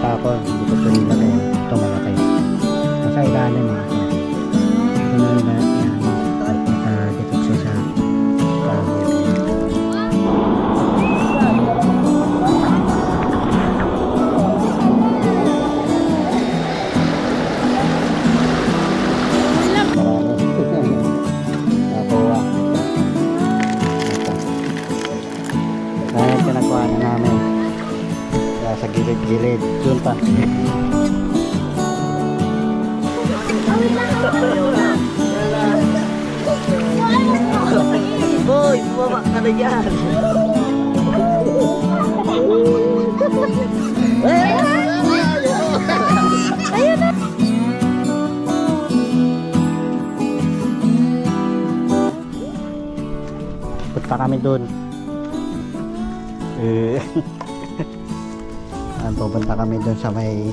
ako, hindi ko ito nilagay. Ito malaki. Nasa ilalim eh. Ito na nila nakadikit siya sa kahoy. Nakuha. Dahil kinakuha na namin. Kaya sa gilid-gilid. Doon pa. Boy, bumaba ka na dyan. Ayun na. Punta kami doon. Pupunta kami doon sa may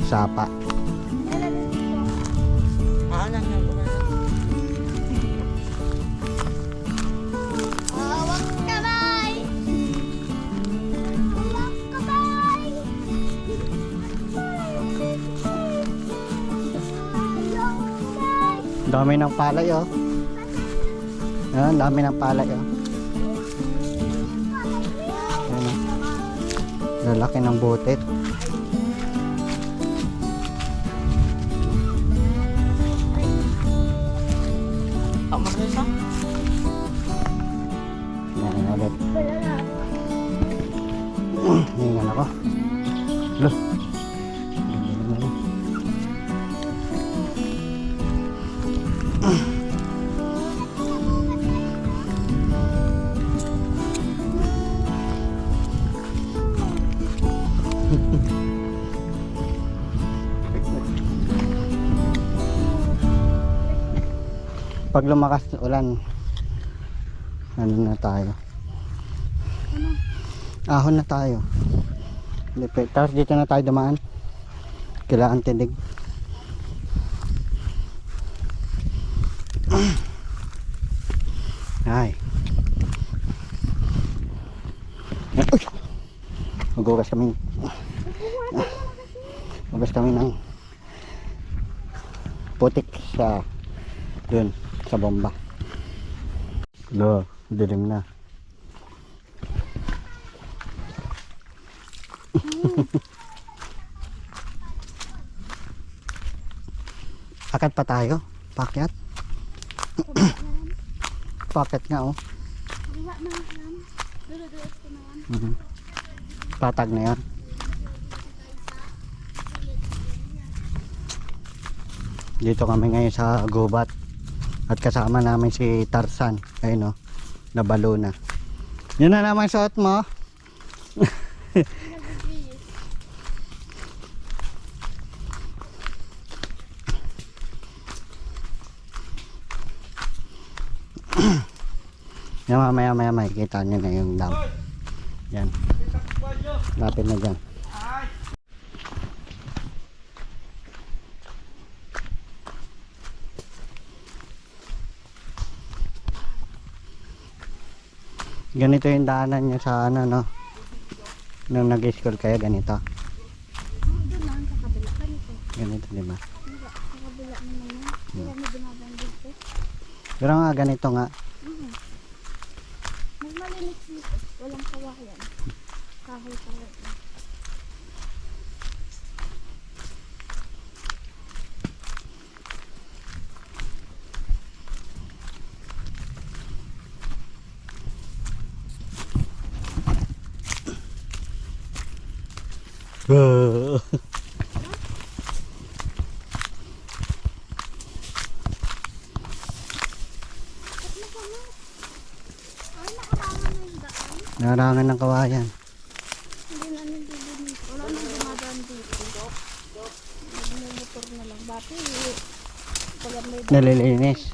sapa. Hawak kamay! Hawak kamay! Dami ng palay oh. Ayan, dami ng palay oh. Ayan, oh. Lalaki ng butit. Ayan ulit. Hingan ako. Loh. Pag lumakas na ulan, ano na tayo? Ahon na tayo. Tapos dito na tayo dumaan. Kailangan tinig. Ay. Uy! Magugas kami. Magugas kami ng putik sa dun sa bomba. Lo, dilim na. Akad pa tayo? Pakyat? Pakyat nga oh. Patag na yan. Dito kami ngayon sa gubat. At kasama namin si Tarzan. Ayun oh, nabalo na. Yun na naman suot mo. Yan, mamaya makikita nyo na yung dam. Yan. Lapit na dyan. Ganito yung daanan nyo sa ano no. Nung nag-school kayo ganito. Doon lang sa kabila. Ganito diba? Sa kabila naman yan. Kaya may dumadaan dito. Pero nga ganito nga. Mas malinis dito. Walang kawayan. Kahoy-kahoy. Narangan ng kawayan. Hindi namin dito. Wala nang dumadaan dito. May motor na lang. Dati, pag may daan. Nalilinis.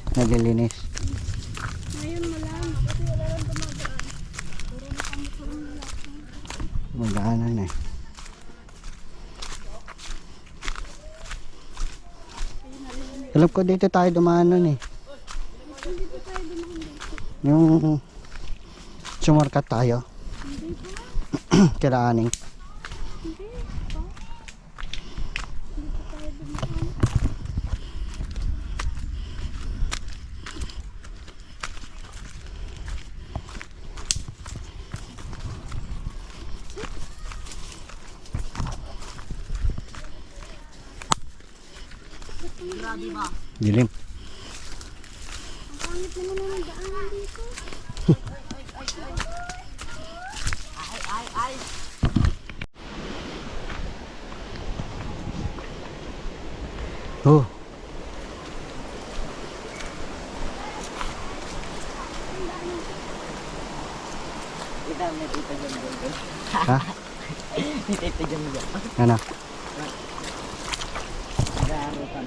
Ngayon wala na. Kasi wala nang dumadaan. Puro nakamotor na lang. Magdaanan eh. Alam ko dito tayo dumaan nun eh. Dito tayo dumaan dito. Yung sumarkat tayo. Hindi pa. Kila aning. Hindi pa. di ba? Dilim. Ang pangit naman ng daanan dito. Ay. Oh. Kita may tita dyan doon. Ha? May tita dyan doon. Ano? Nag-aarutan.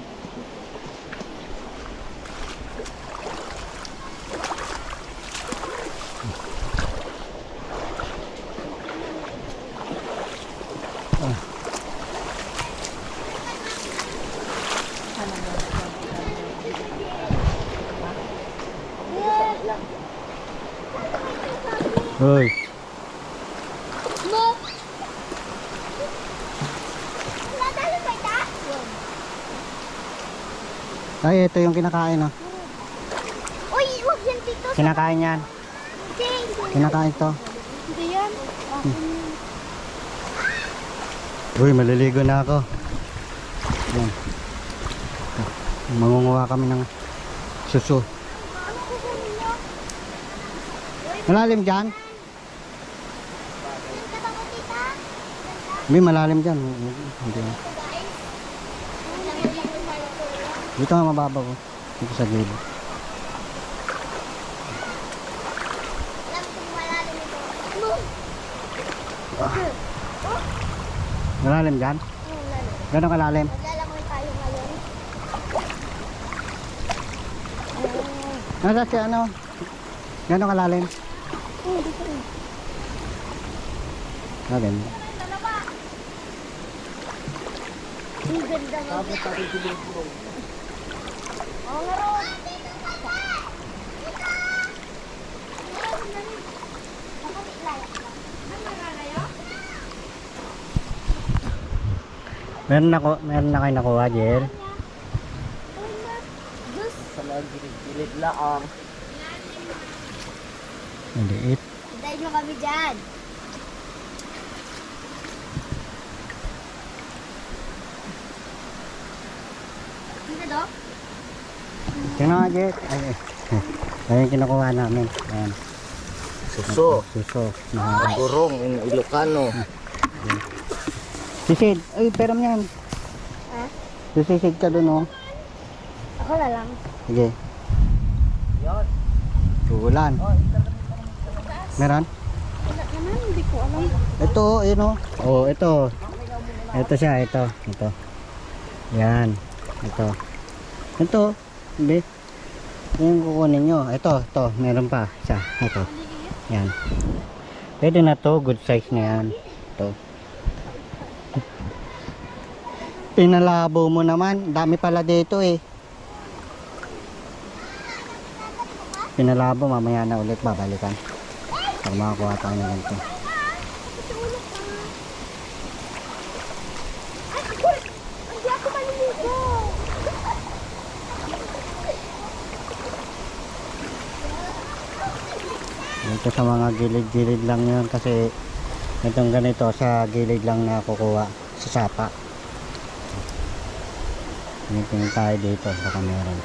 Hoy. Mo! Nadalo ba ita? Ay, ito yung kinakain, oh. Uy, huwag yan dito. Kinakain yan. Kinakain to. Hindi yan. Uy, maliligo na ako. Yan. Mangunguha kami ng suso. Ano kukunin nyo? Malalim dyan? Yan ka ba ko, tita? May malalim dyan. Hindi. Dito nga mababaw, oh. Dito sa gilid. Alam kung malalim ito. Mo! Malalim dyan? Malalim. Gano'ng kalalim? Maglalangoy tayo ngayon. Nasa si ano? Gano'ng kalalim? Dito rin. Kalalim. Ang ganda nga. Oo nga ron. Meron na kayo nakuha, Jel? Sa mga gilid laang. Maliit. Dahil nyo kami dyan. Dito, Dok? Tingnan nga, Jel. Ay, yung kinukuha namin. Ayan. Suso. Suso. Naharap. Burong in Ilocano. Sisid. Ay, pero yan. Ha? Sisid ka dun, oh. Ako na lang. Sige. Yan. Tulan. Meron? Wala naman, hindi ko alam. Ito, yun, oh. Oh, ito. Ito siya, ito. Ito. Yan. Ito. Ito. Hindi. Yung kukunin nyo. Ito, ito. Meron pa. Isa. Ito. Yan. Pwede na to. Good size na yan. Ito. Pinalabo mo naman. Dami pala dito eh. Pinalabo. Mamaya na ulit babalikan. Para makakuha tayo ng ganito. Hindi ako maliligo. Ito sa mga gilid-gilid lang yun kasi itong ganito sa gilid lang na kukuha sa sapa. Tingin tayo dito baka meron.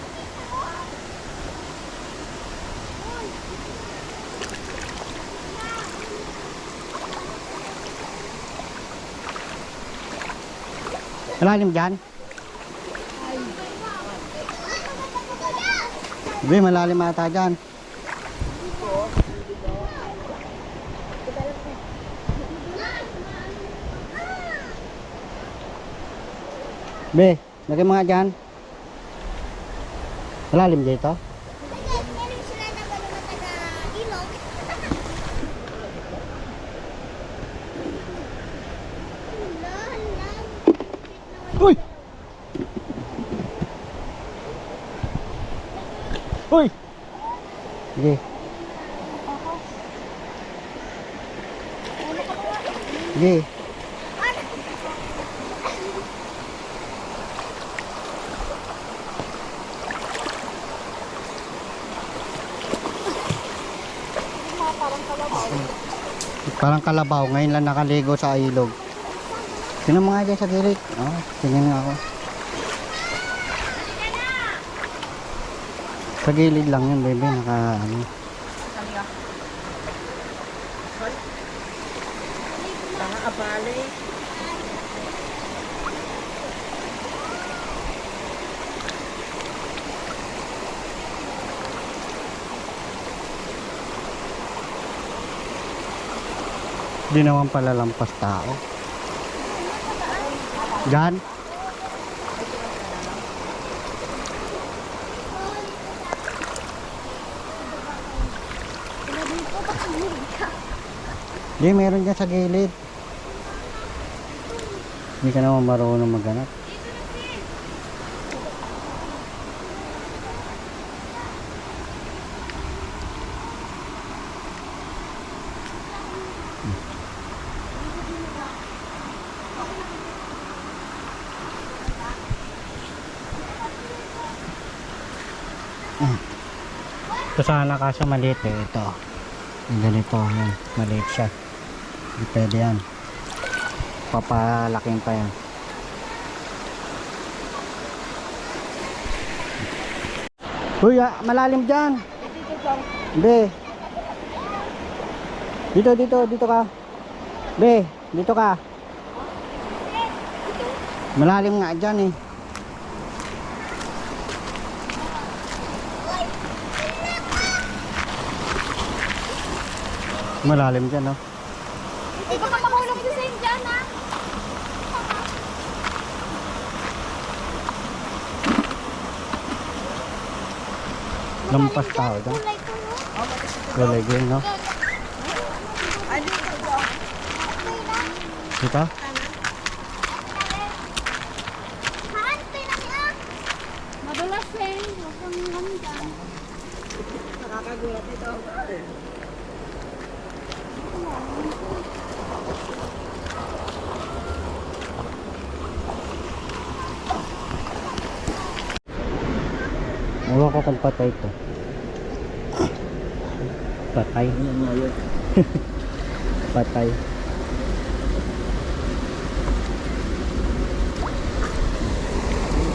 Malalim dyan? Hindi, malalim ata dyan. Be, lagay mga dyan. Malalim dito. Meron sila na gano'n na taga-ilog. Uy! Uy! Sige. Sige. Parang kalabaw. Ngayon lang nakaligo sa ilog. Sino mga dyan sa gilid? Oh, tingnan nga ako. Sa gilid lang yan, bebe. Naka ano. Mga abali. Di naman pala lampas tao. Diyan. Sila dito, pakinig ka. Di, meron dyan sa gilid. Hindi ka naman marunong maghanap. Ito sana kaso maliit eh. Ito. Yung ganito. Yan. Maliit siya. Hindi pwede yan. Papalaking pa yan. Uy, malalim dyan. Be. Dito ka. Be, dito ka. Malalim nga dyan eh. Malalim dyan, no? Hindi ka makahulog sa same dyan, ha? Lampas tao dyan. Kulay ko, no? Kulay green, no? Dito? Madulas eh. Huwag kang ano dyan. Nakakagulat ito. Ewan ko kung patay to. Patay. Ano nga yun? Patay.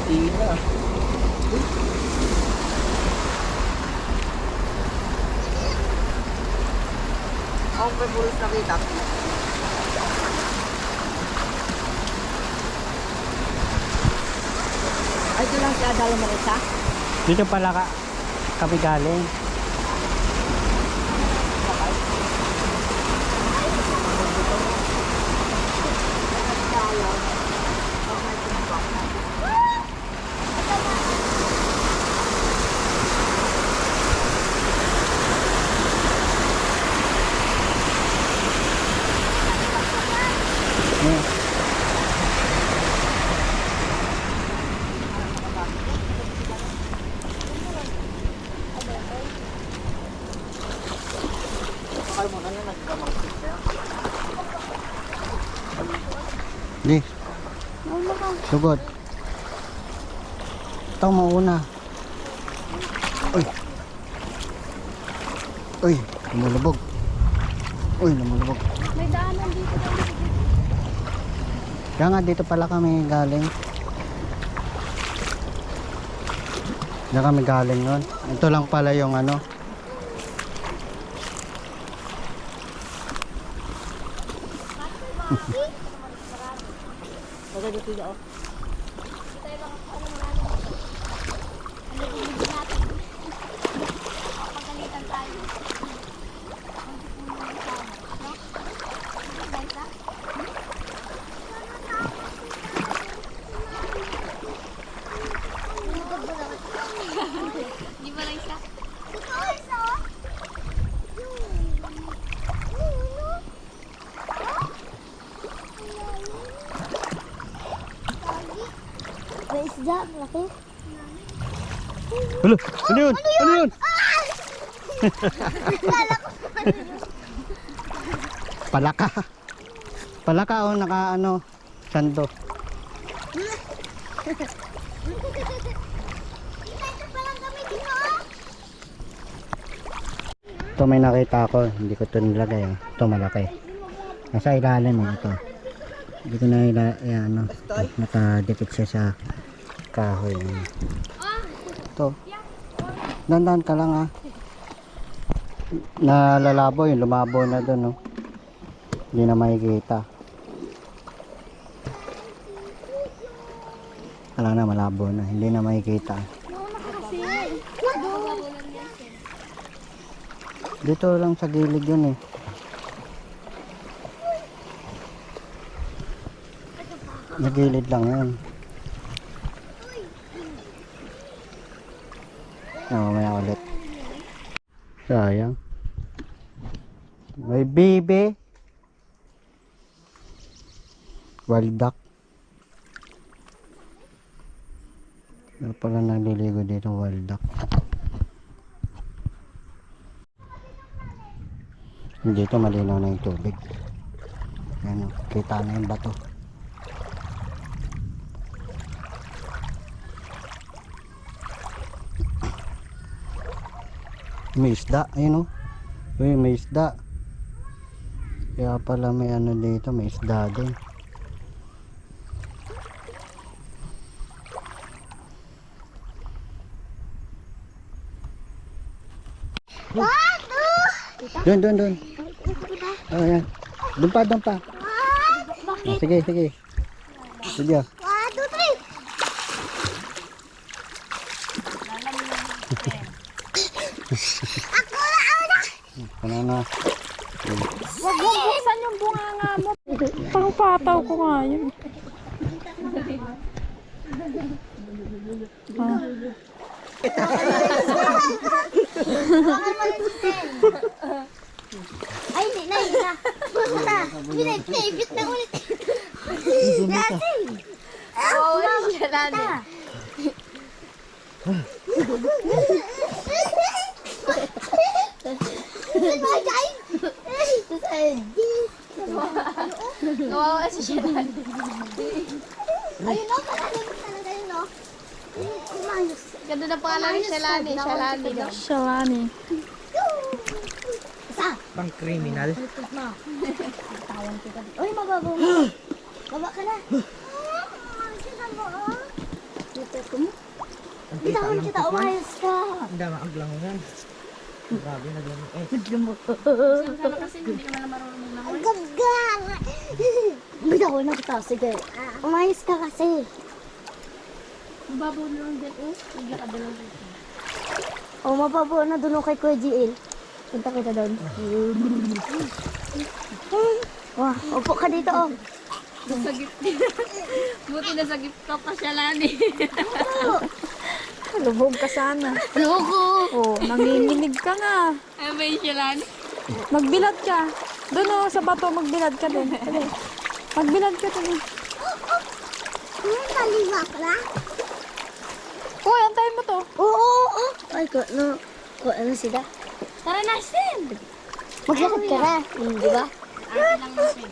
Hindi na. Ako pa pulis nakita. Ay, ito lang si Adalo Marisa? Dito pala kami galing. Bakal mo na lang nagkamangkit siya. Di, Mauna ka. sugod. Ito mauna. Uy. Uy, lumulubog. Uy, lumulubog. May daanan dito. Kaya nga dito pala kami galing. Diyan kami galing nun. Ito lang pala yung ano. Maganda sila oh. Ano bibigyan natin? Pagalitan tayo. No? Baita? Di ba lang isa? Ito isa? May isda, laki. Ano? Ano yun? Ano yun? Palaka. Palaka oh, naka ano, sando. Ito palang kami dito. Ito may nakita ako, hindi ko ito nilagay. Oh. Ito malaki. Nasa ilalim eh, ito. Hindi ko na ano, ito, nakadikit siya sa kahoy. Ito. Dandan ka lang, ha. Nalalabo yung lumabo na doon, no. Hindi na makikita. Wala na, malabo na. Hindi na makikita. Dito lang sa gilid yun, eh. Nagilid lang yun. Mamaya ulit. Sayang. May bibe. Wild duck. Pero pala nagliligo dito wild duck. Dito malinaw na yung tubig. Ayan, kita na yung bato. May isda, ayun, oh. Uy, may isda. Kaya pala may ano dito, may isda din. Doon. Oh, yan. Doon pa. Oh, sige. Sige. 1, 2, 3. Ano na? Huwag mong buksan yung bunganga mo. Pangpataw ko nga yun. Ay, hindi na. Binibit na ulit. Natin. Oo, siya lani. Nawawa si siya lani. Ayun o, kalalim talaga yun o. Umayos. Ganda na pangalan ni Shalani. Shalani. Shalani. Isa. Pang criminal. Tawan kita. Uy, mababaw mo. Baba ka na. Sino mo o? Dito mo. Bitawan kita, umayos ka. Ang dama ang lango yan. Grabe naglango. Ang gagang. Bitawan na kita, sige. Umayos ka kasi. Mababaw na lang din. Naglakad na lang din. O, mababaw na doon kay Kuya GL. Punta kita doon. Wah, upo ka dito oh. Nasagip. Buti nasagip ka pa, Shalani. Lubog ka sana. Loko! Oh, nanginginig ka nga. Ay, ba yung Shalani? Magbilad ka. Doon oh, sa bato, magbilad ka doon. Magbilad ka doon. Maliwa ka na? Uy, antayin mo to. Oo. Ay, ano sila? Tara na, Sim! Maglakad ka na. Di ba? Akin lang natin.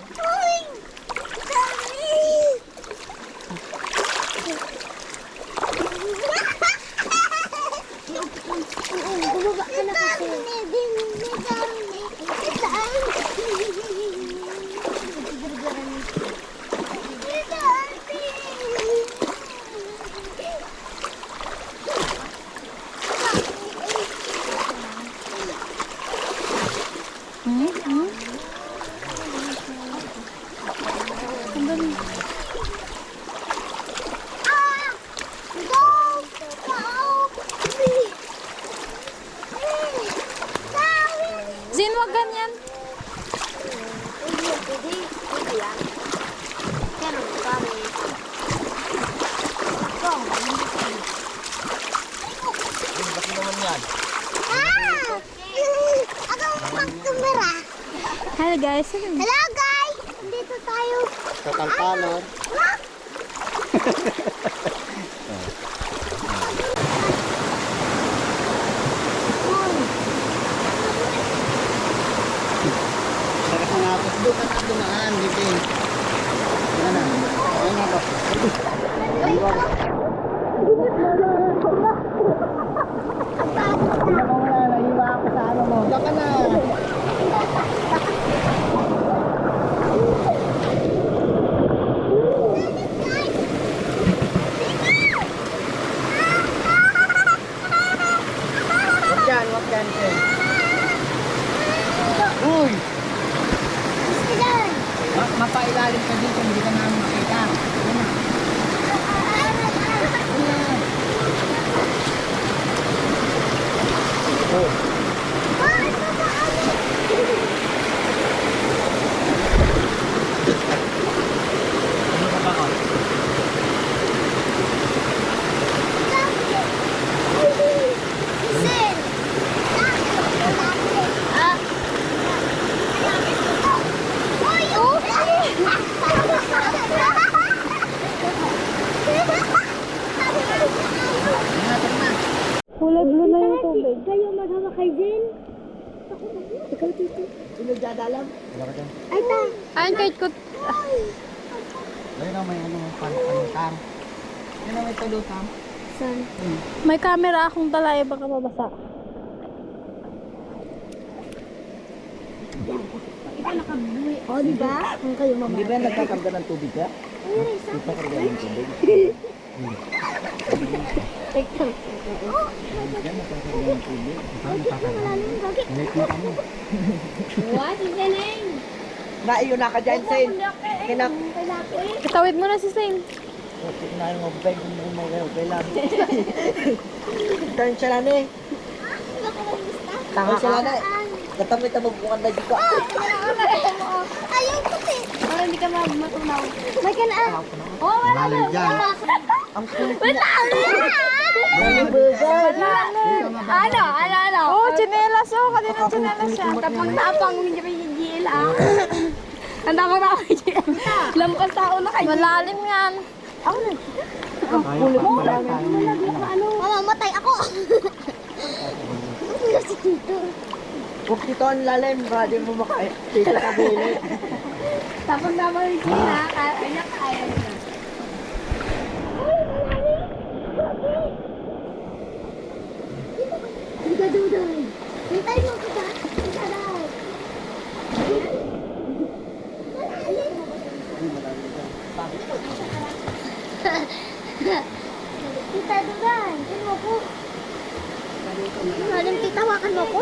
Bumaba ka na kasi. Zin, wag ganyan. Bakit naman yan? Ako mag-camera. Hello guys. Hello guys! Dito tayo. Sa Talpalon. Saka sa natin. Doon ka na dumaan. Dito. Yan na. Ayun na ba? Ano mo na? Naiwa ako sa ano mo. Diyan ka na. dyan, huwag dyan, Sen. Uy! Gusto dyan. Mapailalim ka dito, hindi ka namin makita. Ano na? Ano ka ba ko? Sin. Ah. Uy, Kulay blue na yung tubig. Kayo maghawa kay Zen. Ikaw, Tito. Sino dyan alam? Wala ka dyan. Ay, ta. Ayun kahit ko. Ayun na, may ano, palutang. Ayun na, may palutang. San? May camera akong dala eh, baka mabasa. O, di ba? Kung kayo mama. Hindi ba nagkakarga ng tubig ka? Ay, Risa. Hindi pa karga ng tubig. Teka. Yan, nagkakarga ng tubig. Ikaw, nagkakarga. Malalim, bakit? Late na kami. What is the name? Naiyo na ka dyan, Sen. Kinak. Itawid mo na si Sing. Kinain mo, beg mo mo kailan. Turn siya na eh. Tanga siya na eh. Katamit na magbukan na dito. Ayaw ko, te. Para hindi ka matunaw. May kanaan. Oh, wala na. Ang kulit Wala na. Ano? Oh, chinelas oh. Kanina chinelas siya. Tapang-tapang, hindi pa higil, ah. Ang tapang-tapang, higil. Lampas tao na kayo. Malalim yan. Mamamatay ako. Si Tito. Huwag dito ang lalim, brother mo makaya. Tita ka bilit. Tapang-tapang, higil na. Kaya kaya na. Hindi ka duday. Hintay mo kita. Kita daw. Tita duday. Tingnan mo po. Malam tita, wakan mo po.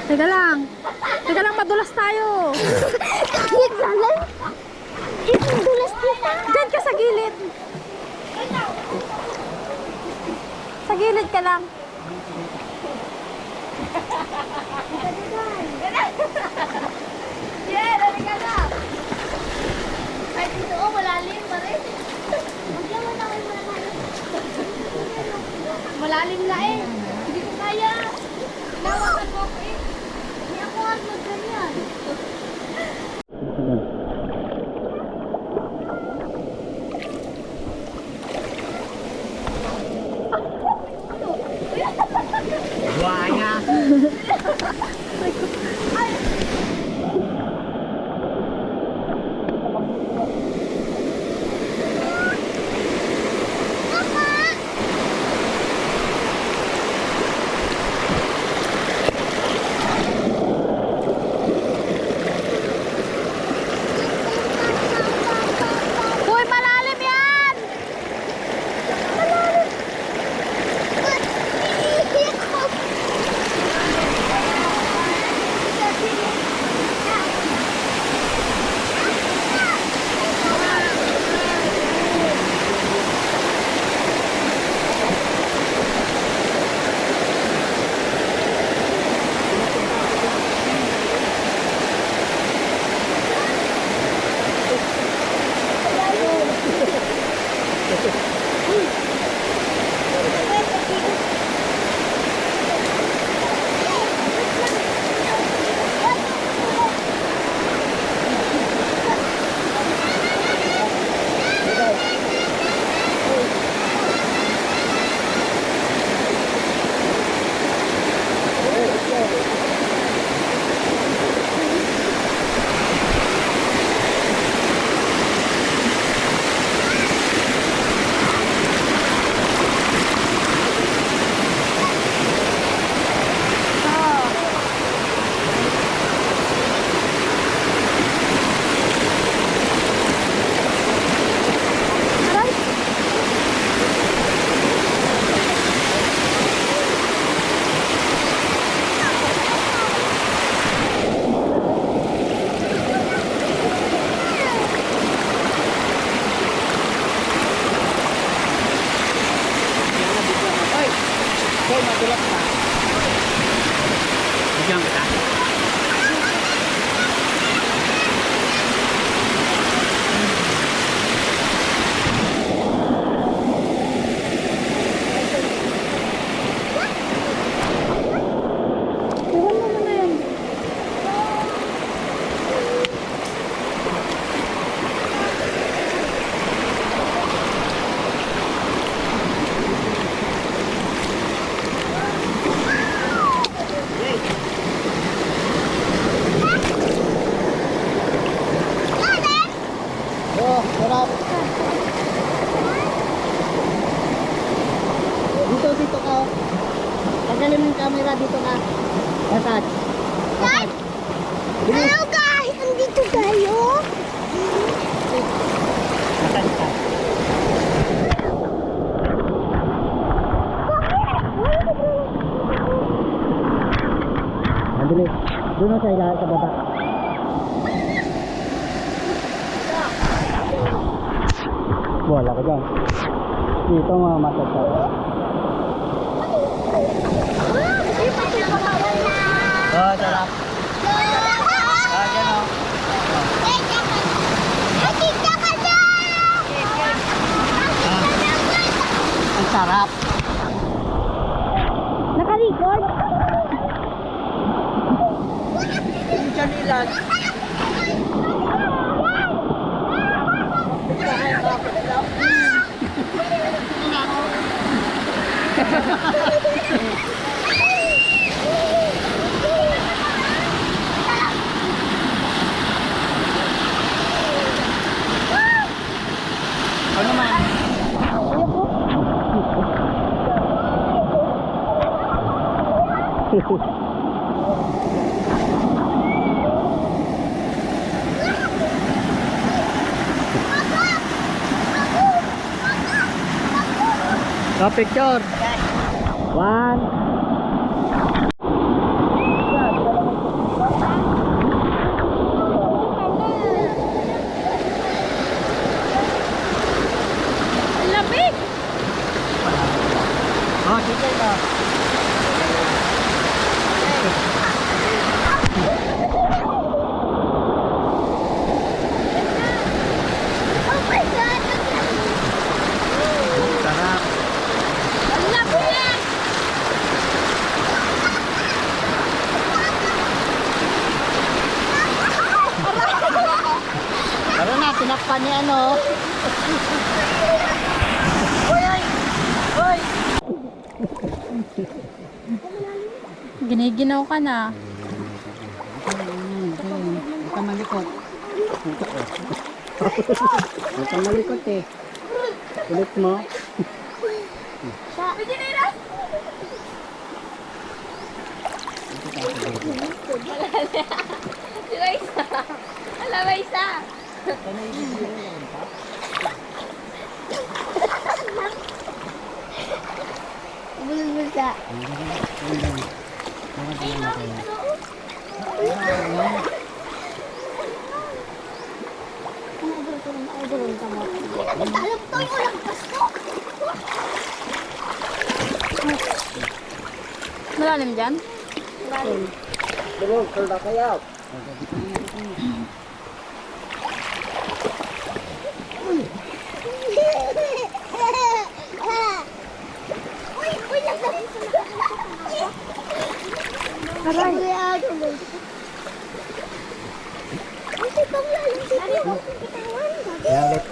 Teka lang. Teka lang, madulas tayo. Kahit lalim. Itong dulas tita. Diyan ka sa gilid. Sa gilid ka lang. Tita duday. Yeah, dali ka na. Ay, dito, oh, malalim pa rin. Maglawan na kayo malalim. Malalim na eh. Hindi ko kaya. Nawakan mo ako eh. Hindi ako at magganyan. Buaya. Okay, madulas ka. Bigyan kita. Iwan mo muna yan. Oh, sarap. Dito ka. Tagalin mo yung camera, dito ka. Massage. Massage. Hello guys! Andito tayo. Massage ka. Nandali. Doon na sa ilahan sa baba. Wala ka dyan. Dito mga massage ka. Oh, sarap. Ah, dyan o. Ang sarap. Nakarecord? Hindi dyan ilan. Ano naman? So, picture. One. Lamig! Oh, sige na. Oh my God! Sarap. Ang lamig! Tara na, tinakpan ni ano. Giniginaw ka na. Huwag ka malikot. Huwag ka malikot eh. Ulit mo. Alam mo isa? Bulbul ka. Talap to yung lagpas ko. Malalim dyan? Tulog, tulog kayo. Uy, nagdari sa Aray. Kaya ulit.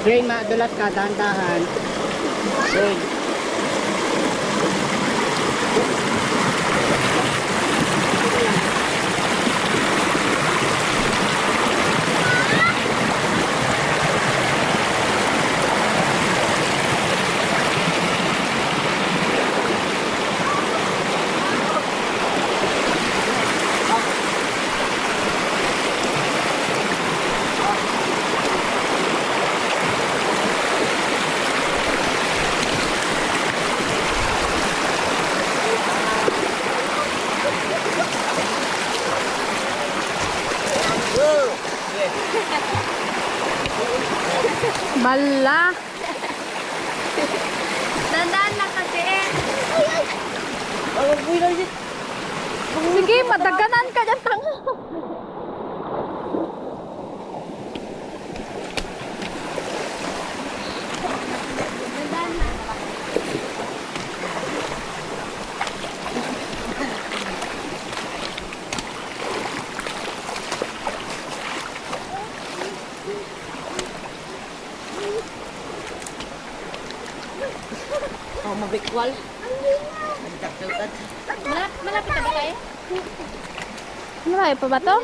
Train, madulas ka, dahan-dahan. Train. Bala. Dandan lang kasi eh. Sige, madaganan ka dyan, tanga. Dandan lang. Oh, mabikwal. Malapit na ba tayo? Malayo pa ba to?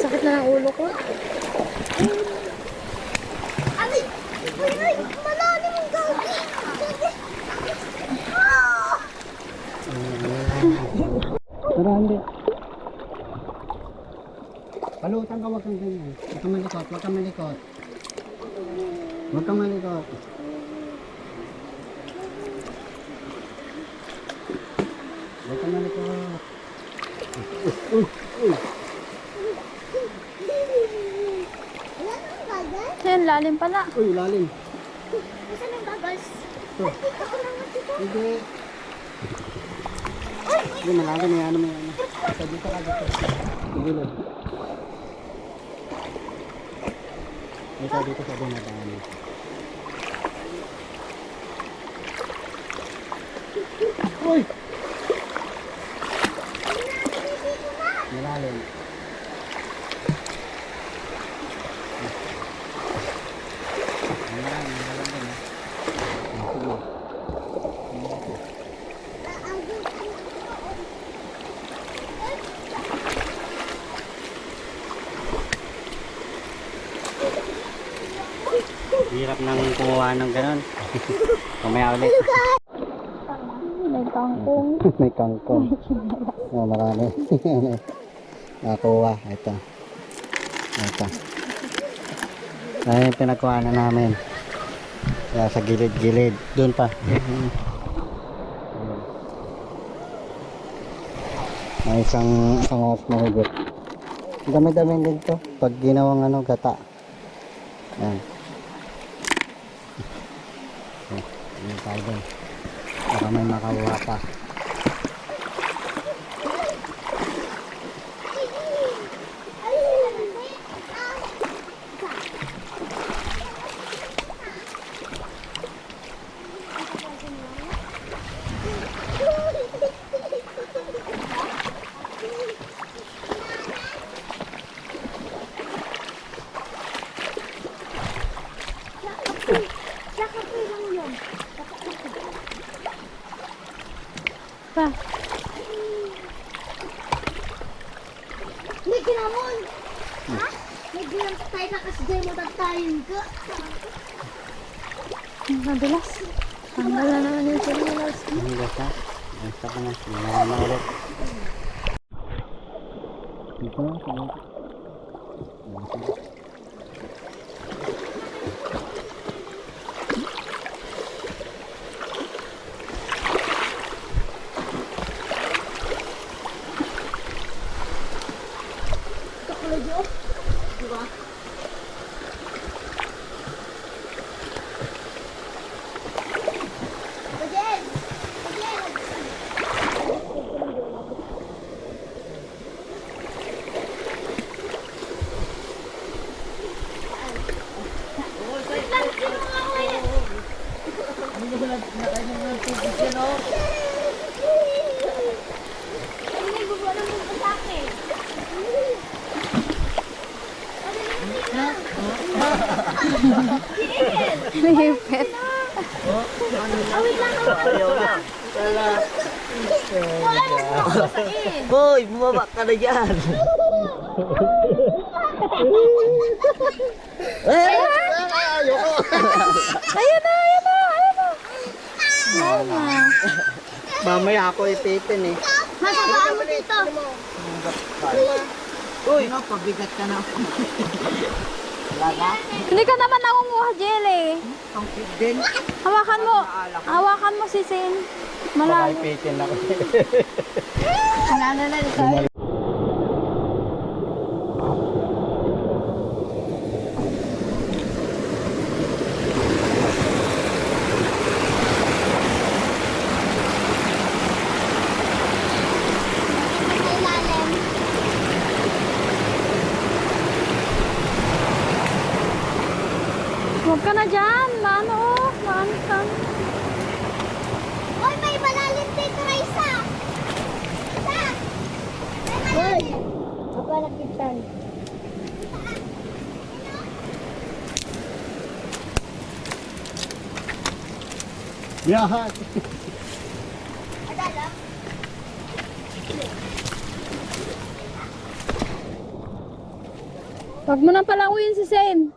Sakit na ng ulo ko. Ay! Ay! Malalim ang gagi! Pero hindi. Palutan ka, wag kang ganyan. Huwag kang malikot, huwag kang malikot. Huwag kang malikot. Huwag kang malikot. Wala nang gagas? Yan, lalim pala. Uy, lalim. Saan ang gagas? Ito. Dito ko lang dito. Hindi. Hindi, malalim. May ano, may ano. Ito, dito ka, dito. Igilid. Dito, dito sa dinadaan. Uy! Malalim. Malalim, malalim din, eh. Sige. Hirap nang kumuha ng ganun. Mamaya ulit. May kangkong. May kangkong. Oh, marami. Nakuha. Ito. Ito. Ayan yung pinagkuha na namin. Kaya sa gilid-gilid. Doon pa. May isang oras na higit. Dami-dami din to. Pag ginawang ano, gata. Ayan. Ayan tayo doon. Para may makakuha pa. Pa. May ginamon! Ha? May ginamon tayo na kasi dahil mo tagtayin ka. Madulas. Tanggal na naman yung sinilas. Ang gasa. Ang stop na. Ginagawa na ulit. Dito. Bajen! Lipit. Boy, bumaba ka na dyan. Ayun na, ayun na, ayun na. Ayun na. Mamaya ako ipitin eh. Masabaan mo dito. Uy! Ano, pabigat ka na. Wala na? Hindi ka naman nangunguha, Jelly. Ang cute din. Hawakan mo si Sin. Malayo. Pitin ako. Alala na ito. Huwag ka na dyan. Maano ka. Hoy, may malalim dito na isa. Isa. Hoy. Apa nakitan? Yahat. Adala. Huwag mo na palawin si Sin.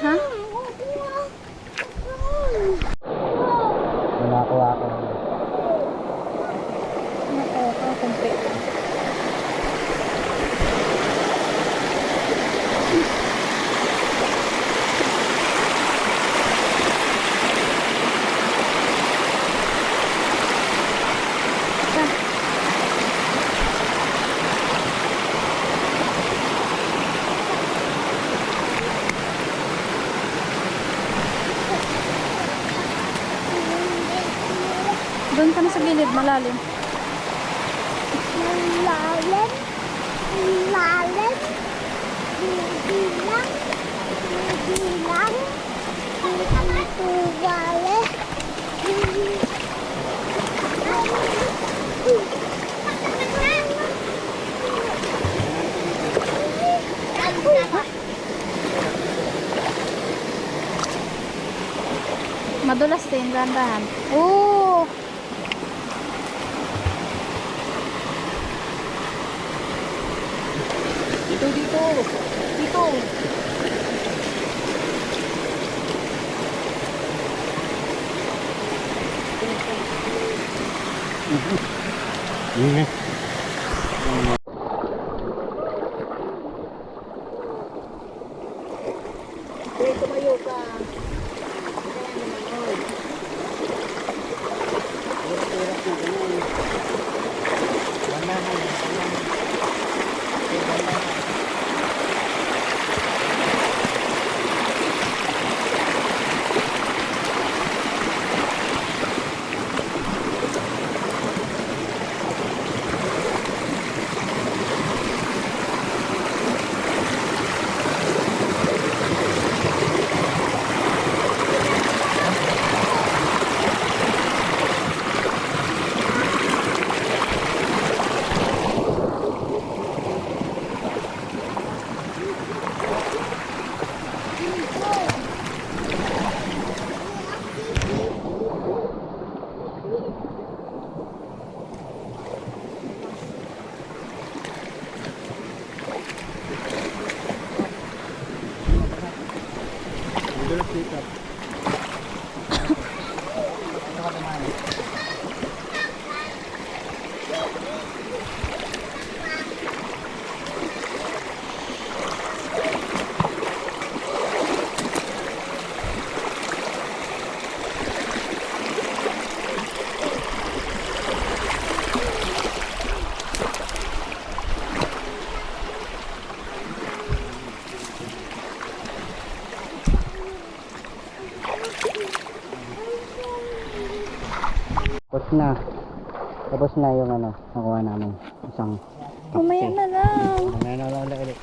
Ha? Wala ko ako. Doon ka na sa gilid, malalim. Lalim. Lalim. Bilang. Bilang. Tuwale. Madulas din, dahan-dahan. Oo! Dito. Yun. Uy, tumayo ka. Tapos na yung nakuha namin isang Mamaya na lang. Mamaya na lang ulit.